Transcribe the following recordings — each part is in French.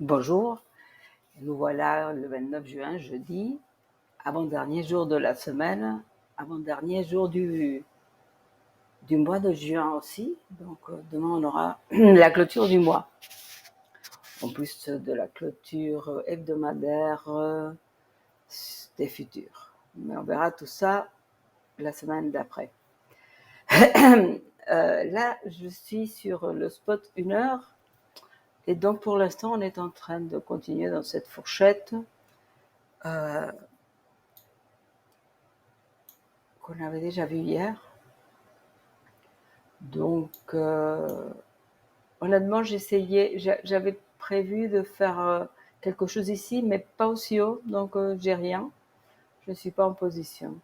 Bonjour, nous voilà le 29 juin, jeudi, avant-dernier jour de la semaine, avant-dernier jour du mois de juin aussi. Donc demain on aura la clôture du mois, en plus de la clôture hebdomadaire des futurs. Mais on verra tout ça la semaine d'après. Là, je suis sur le spot 1 heure. Et donc, pour l'instant, on est en train de continuer dans cette fourchette qu'on avait déjà vue hier. Donc, honnêtement, j'avais prévu de faire quelque chose ici, mais pas aussi haut, donc j'ai rien. Je ne suis pas en position.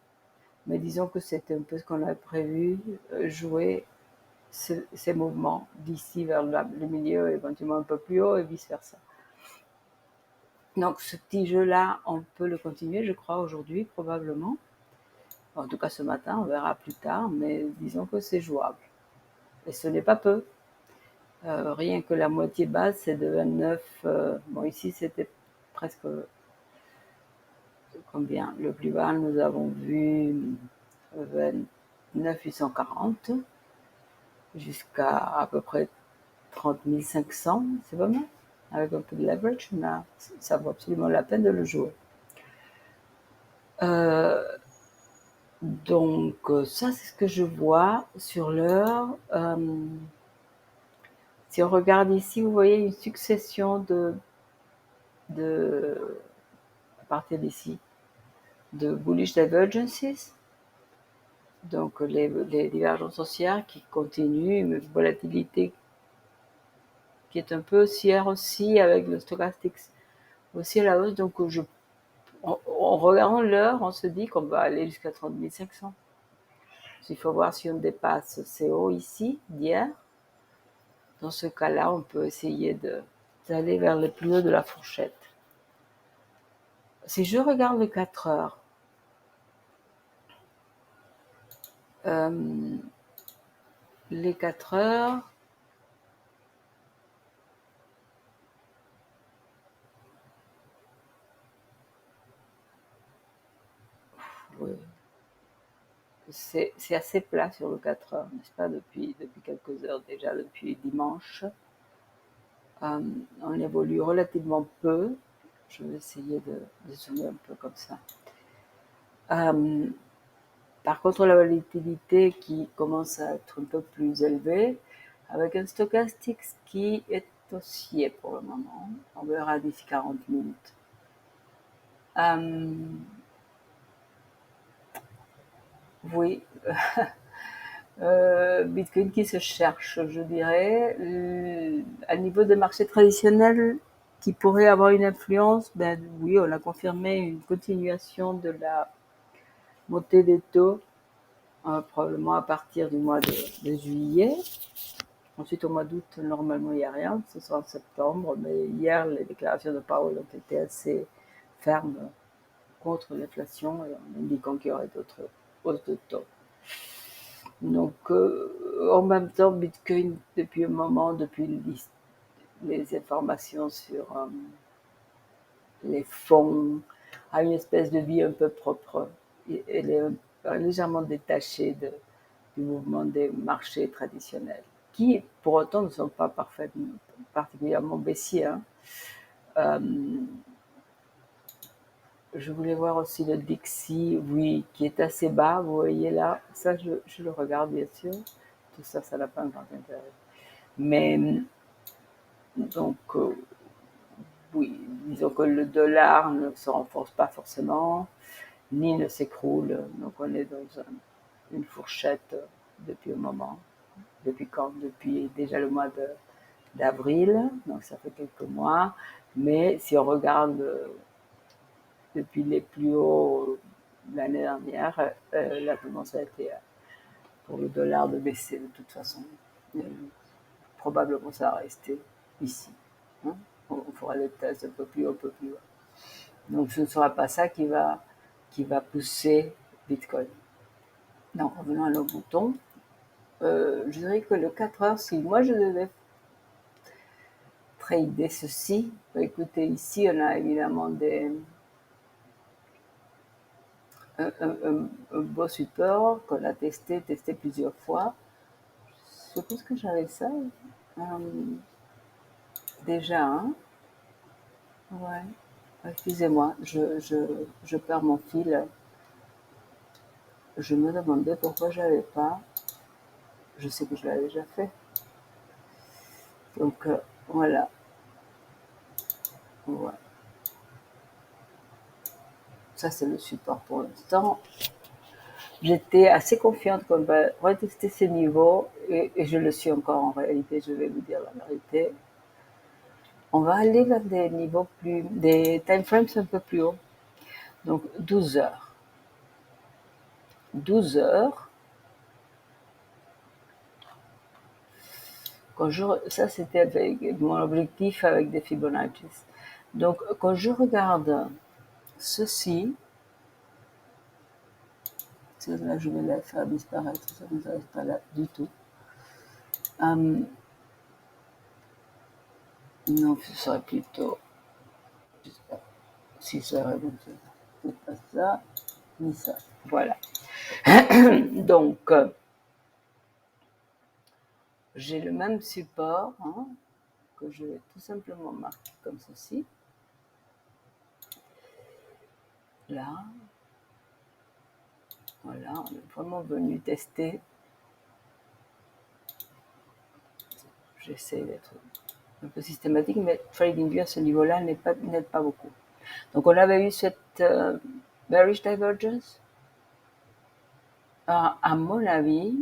Mais disons que c'était un peu ce qu'on avait prévu, jouer ces mouvements d'ici vers le milieu, éventuellement un peu plus haut et vice-versa. Donc ce petit jeu-là, on peut le continuer, je crois, aujourd'hui, probablement. En tout cas ce matin, on verra plus tard, mais disons que c'est jouable. Et ce n'est pas peu. Rien que la moitié basse, c'est de 29. Bon, ici, c'était presque combien? Le plus bas, nous avons vu 29 840 jusqu'à à peu près 30 500. C'est pas mal. Avec un peu de leverage, ça vaut absolument la peine de le jouer. Donc, ça, c'est ce que je vois sur l'heure. Si on regarde ici, vous voyez une succession à partir d'ici, de bullish divergences, donc les divergences haussières qui continuent, une volatilité qui est un peu haussière aussi, avec le stochastique aussi à la hausse. Donc en regardant l'heure, on se dit qu'on va aller jusqu'à 30 500. Il faut voir si on dépasse ces hauts ici d'hier. Dans ce cas-là, on peut essayer d'aller vers le plus haut de la fourchette. Si je regarde les 4 heures, les 4 heures, oui, c'est assez plat sur le 4 heures, n'est-ce pas, depuis quelques heures déjà, depuis dimanche. On évolue relativement peu. Je vais essayer de zoomer un peu comme ça. Par contre, la volatilité qui commence à être un peu plus élevée, avec un stochastique qui est haussier pour le moment. On verra d'ici 40 minutes. Oui, Bitcoin qui se cherche, je dirais. À niveau des marchés traditionnels qui pourraient avoir une influence, ben oui, on a confirmé une continuation de la montée des taux, probablement à partir du mois de juillet. Ensuite, au mois d'août, normalement, il n'y a rien, ce sera en septembre, mais hier, les déclarations de Powell ont été assez fermes contre l'inflation et en indiquant qu'il y aurait d'autres hausses de taux. Donc, en même temps, Bitcoin, depuis un moment, depuis les informations sur les fonds, a une espèce de vie un peu propre. Elle est légèrement détachée du mouvement des marchés traditionnels, qui, pour autant, ne sont pas particulièrement baissiers. Je voulais voir aussi le Dixie, oui, qui est assez bas, vous voyez là. Ça, je le regarde, bien sûr. Tout ça, ça n'a pas un grand intérêt. Mais, donc, oui, disons que le dollar ne se renforce pas forcément, ni ne s'écroule. Donc, on est dans une fourchette depuis un moment. Depuis quand? Depuis déjà le mois d'avril, donc ça fait quelques mois. Mais si on regarde depuis les plus hauts l'année dernière, la tendance a été pour le dollar de baisser de toute façon. Probablement ça va rester ici. Hein. On fera les tests un peu plus haut, un peu plus bas. Donc ce ne sera pas ça qui va pousser Bitcoin. Donc revenons à nos boutons. Je dirais que le 4 heures, si moi je devais trader ceci. Écoutez, ici, on a évidemment un beau support qu'on a testé plusieurs fois. Je pense que j'avais ça déjà. Hein. Ouais. Excusez-moi, je perds mon fil. Je me demandais pourquoi je n'avais pas. Je sais que je l'avais déjà fait. Donc, voilà. Ouais. Ça, c'est le support pour l'instant. J'étais assez confiante qu'on va retester ces niveaux et je le suis encore en réalité, je vais vous dire la vérité. On va aller vers des niveaux des time frames un peu plus hauts. Donc 12 heures. 12 heures. Ça, c'était avec mon objectif avec des Fibonacci. Donc, quand je regarde ceci, là, je vais la faire disparaître, ça ne s'arrête pas là du tout. Non, ce serait plutôt 6 heures et donc c'est pas ça, ni ça. Voilà. Donc, j'ai le même support hein, que je vais tout simplement marquer comme ceci. Là. Voilà, on est vraiment venu tester. J'essaie d'être un peu systématique, mais TradingView à ce niveau-là n'aide pas beaucoup. Donc on avait eu cette bearish divergence. À mon avis,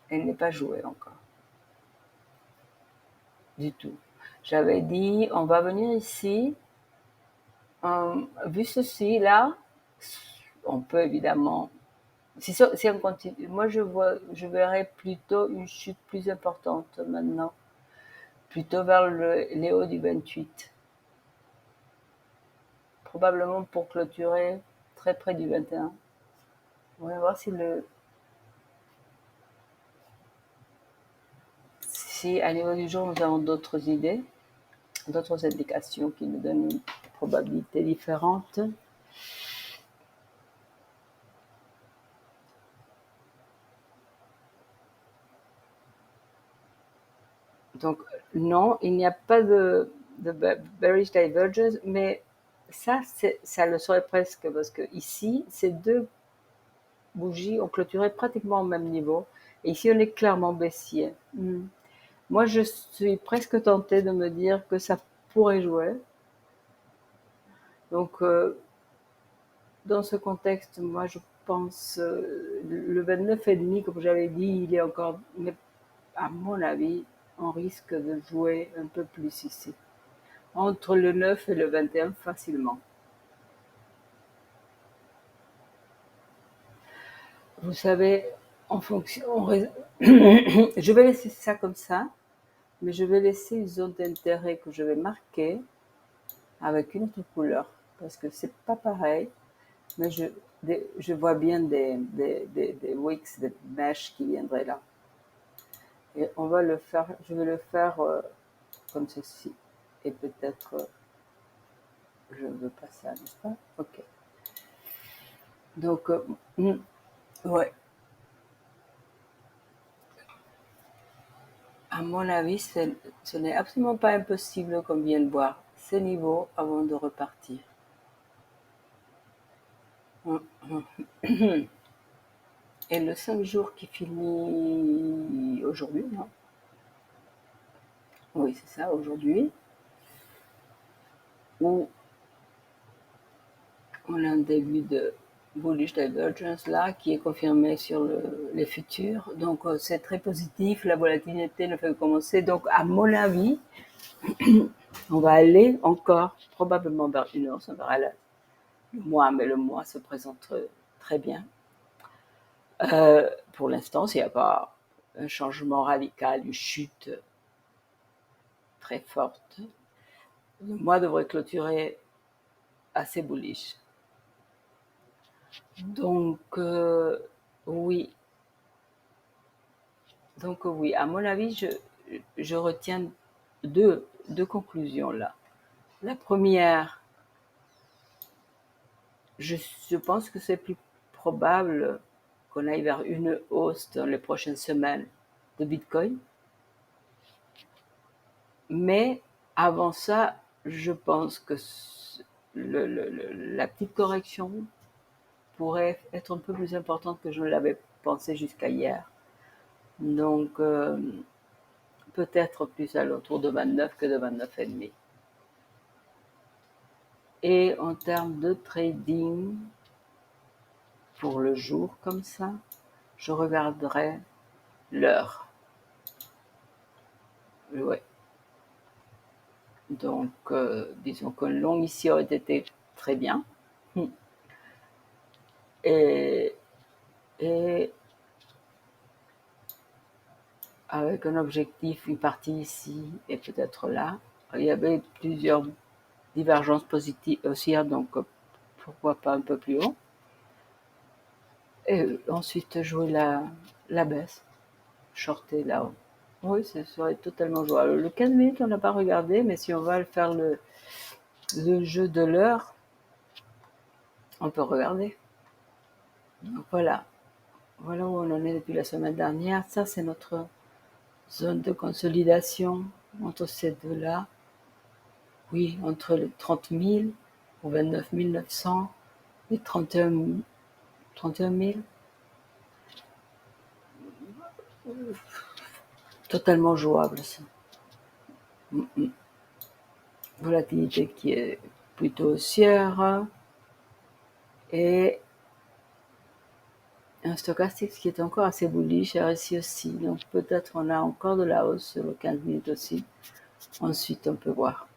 elle n'est pas jouée encore. Du tout. J'avais dit, on va venir ici. Vu ceci, là, on peut évidemment... Si on continue, moi je verrais plutôt une chute plus importante maintenant. Plutôt vers les hauts du 28. Probablement pour clôturer très près du 21. On va voir si à niveau du jour nous avons d'autres idées, d'autres indications qui nous donnent une probabilité différente. Donc non, il n'y a pas de bearish divergence, mais ça le serait presque parce que ici, ces deux bougies ont clôturé pratiquement au même niveau. Et ici, on est clairement baissier. Moi, je suis presque tentée de me dire que ça pourrait jouer. Donc, dans ce contexte, moi, je pense le 29,5, comme j'avais dit, il est encore, mais à mon avis, on risque de jouer un peu plus ici. Entre le 9 et le 21, facilement. Vous savez, en fonction... je vais laisser ça comme ça, mais je vais laisser une zone d'intérêt que je vais marquer avec une autre couleur, parce que c'est pas pareil, mais je vois bien des wicks, des mèches qui viendraient là. Et on va le faire, je vais le faire comme ceci. Et peut-être, je veux pas ça, n'est-ce pas? Ok. Donc, ouais. À mon avis, ce n'est absolument pas impossible qu'on vienne voir ces niveaux avant de repartir. Et le 5 jours qui finit aujourd'hui, non? Oui, c'est ça, aujourd'hui, où on a un début de bullish divergence là qui est confirmé sur les futurs. Donc c'est très positif, la volatilité ne fait que commencer. Donc à mon avis, on va aller encore probablement vers une hausse, on verra le mois, mais le mois se présente très bien. Pour l'instant, s'il n'y a pas un changement radical, une chute très forte, le mois devrait clôturer assez bullish. Donc, oui. Donc, oui, à mon avis, je retiens deux deux conclusions là. La première, je pense que c'est plus probable qu'on aille vers une hausse dans les prochaines semaines de Bitcoin. Mais avant ça, je pense que la petite correction pourrait être un peu plus importante que je ne l'avais pensé jusqu'à hier. Donc, peut-être plus à l'autour de 29 que de 29,5. Et en termes de trading, pour le jour comme ça, je regarderai l'heure. Ouais. Donc, disons que long ici aurait été très bien. Et avec un objectif, une partie ici et peut-être là. Il y avait plusieurs divergences positives aussi, donc pourquoi pas un peu plus haut. Et ensuite jouer la baisse, shorter là-haut. Oui, ce serait totalement jouable. Le 15 minutes, on n'a pas regardé, mais si on va faire le jeu de l'heure, on peut regarder. Donc voilà. Voilà où on en est depuis la semaine dernière. Ça, c'est notre zone de consolidation entre ces deux-là. Oui, entre les 30 000 ou 29 900 et 31 000. Totalement jouable, ça. Volatilité qui est plutôt haussière et un stochastique qui est encore assez bullish, RSI aussi. Donc peut-être on a encore de la hausse sur le 15 minutes aussi. Ensuite, on peut voir.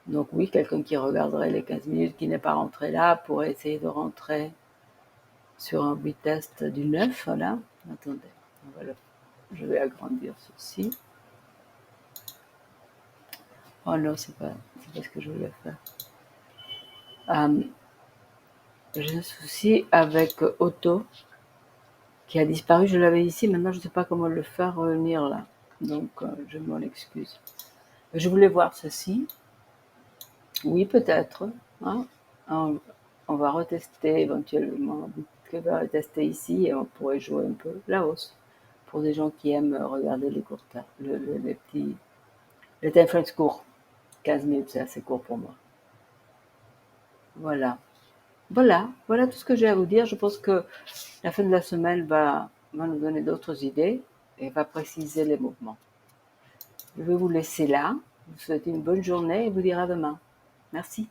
Donc oui, quelqu'un qui regarderait les 15 minutes qui n'est pas rentré là pourrait essayer de rentrer sur un retest du 9, voilà. Attendez, je vais agrandir ceci. Oh non, c'est pas ce que je voulais faire. J'ai un souci avec Auto qui a disparu. Je l'avais ici, maintenant je ne sais pas comment le faire revenir là. Donc je m'en excuse. Je voulais voir ceci. Oui, peut-être. Hein. On va retester éventuellement. On va retester ici et on pourrait jouer un peu la hausse pour des gens qui aiment regarder les courts termes, les petits. Les time frames courts. 15 minutes, c'est assez court pour moi. Voilà. Voilà tout ce que j'ai à vous dire. Je pense que la fin de la semaine va nous donner d'autres idées et va préciser les mouvements. Je vais vous laisser là. Je vous souhaite une bonne journée et vous dire à demain. Merci.